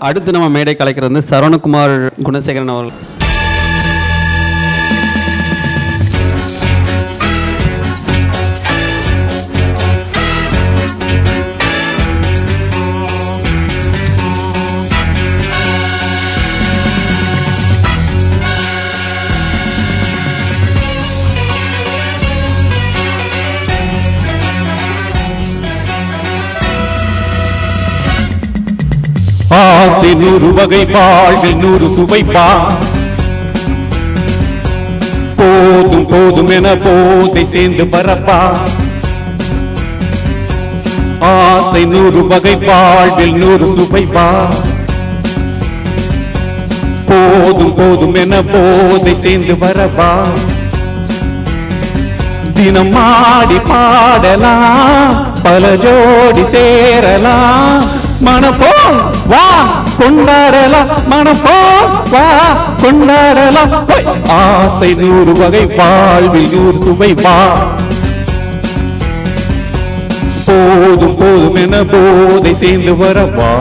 அடுத்து நம்ம மேடை கலைக்கிறது வந்து சரவணகுமார் குணசேகரன் அவர்கள். ஆசை 100 வகை வாழ்வில் 100 சுவைப்பா, போதும் போதும் என போதை சேர்ந்து வரப்பா. ஆசை 100 வகை வாழ்வில் 100 சுவைப்பா, போதும் போதும் என போதை சேர்ந்து வரப்பா. தினம் ஆடி பாடலாம், பல ஜோடி சேரலாம், மனப்போல் வா கொண்டாடலாம், மனப்போல் வா கொண்டாடலாம். ஆசை 100 வகை வாழ்வில் 100 சுவை வா, போதும் போதும் என போதை சேர்ந்து வரவா.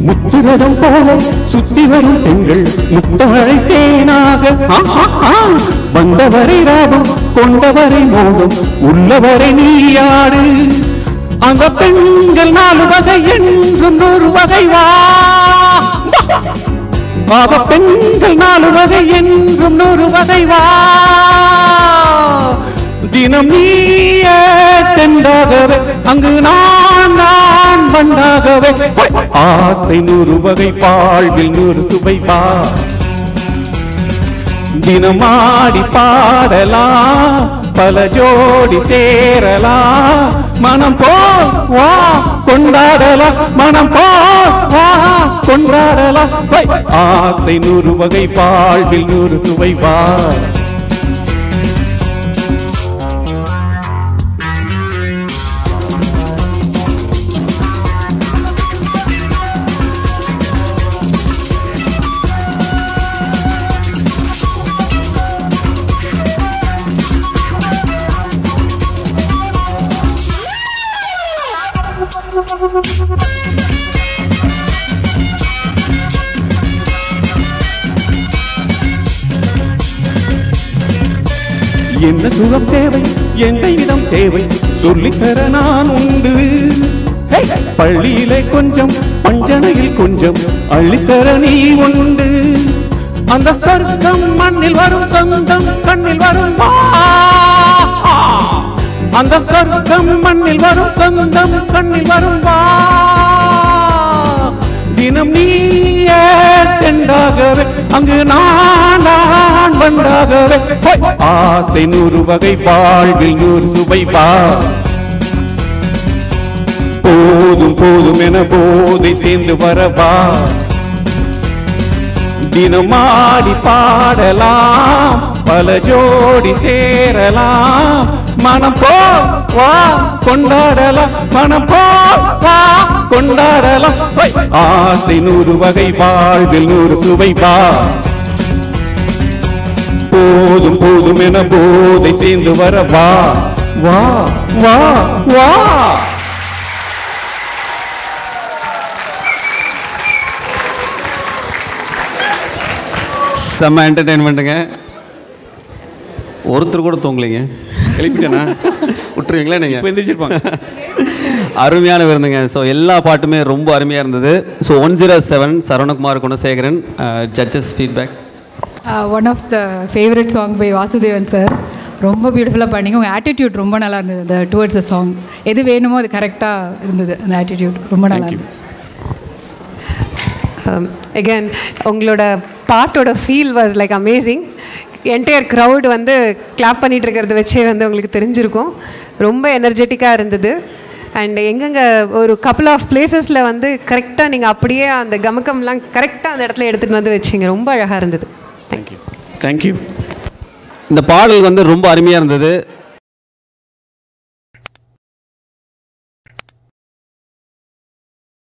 முத்துரதம் போல சுத்தி வரும் பெண்கள் முத்தமழை தேனாக, வந்தவரை ராகம் கொண்டவரை மோகம் உள்ளவரை நீயாடு. அந்த பெண்கள் 4 வகை என்றும் 100 வகை வா, அவ பெண்கள் 4 வகை என்றும் 100 வகை வா. தினம் நீயே சென்றாகவே அங்கு நான் வந்தாகவே. ஆசை 100 வகை வாழ்வில் 100 சுவை வா, தினமாடி பாடலாம், பல ஜோடி சேரலாம், மனம் போ வா கொண்டாடலாம், மனம் போ வா கொண்டாடலாம். ஆசை 100 வகை வாழ்வில் 100 சுவை வா. என்ன சுகம் தேவை, எந்த இடம் தேவை, சொல்லித்தர நான் உண்டு. பள்ளியிலே கொஞ்சம், பஞ்சனையில் கொஞ்சம், அள்ளித்தர நீ உண்டு. அந்த சொர்க்கம் மண்ணில் வரும் சொந்தம் கண்ணில் வரும் வா, அந்த சொர்க்கம் மண்ணில் வரும் சொந்தம் கண்ணில் வரும் வா. தினம் நீயே சென்றாகவே அங்கு நான் வந்தாகவே. ஆசை 100 வகை வாழ்வில் 100 சுவை வா, போதும் போதும் என போதை சேர்ந்து வரவா. தினமாடி பாடலாம், பல ஜோடி சேரலாம், மனம் போ வா கொண்டாடலாம், மனம் போ வா கொண்டாடலாம். ஆசை 100 வகை வாழ்வில் 100 சுவை வா, போதும் போதும் என போதை சேர்ந்து வரவா. வா வா வா. செம்ம என்டர்டெயின்மெண்ட்டுங்க. ஒருத்தர் கூட தூங்கலைங்க. எழுப்பிட்டேனா விட்டுருவீங்களா நீங்கள்? இப்போ எந்திரிச்சிருப்பாங்க. அருமையான விருந்துங்க. ஸோ எல்லா பாட்டுமே ரொம்ப அருமையாக இருந்தது. So 107 Saravanakumar Gunasekaran judges feedback. One of the favourite song by Vasudevan sir. ரொம்ப பியூட்டிஃபுல்லாக பண்ணிங்க. உங்கள் ஆட்டிடியூட் ரொம்ப நல்லா இருந்தது. அந்த டுவர்ட்ஸ் த சாங் எது வேணுமோ அது கரெக்டாக இருந்தது. அந்த ஆட்டிடியூட் ரொம்ப நல்லா இருந்தது. அகேன் உங்களோட பாட்டோட feel was like amazing. Entire crowd வந்து கிளாப் பண்ணிகிட்டு இருக்கிறத வச்சே வந்து உங்களுக்கு தெரிஞ்சிருக்கும். ரொம்ப எனர்ஜெட்டிக்காக இருந்தது. அண்ட் எங்கெங்கே ஒரு கப்புள் ஆஃப் பிளேசஸில் வந்து கரெக்டாக நீங்கள் அப்படியே அந்த கமக்கம்லாம் கரெக்டாக அந்த இடத்துல எடுத்துகிட்டு வந்து வச்சிங்க. ரொம்ப அழகாக இருந்தது. தேங்க்யூ. தேங்க்யூ. இந்த பாடல் வந்து ரொம்ப அருமையாக இருந்தது.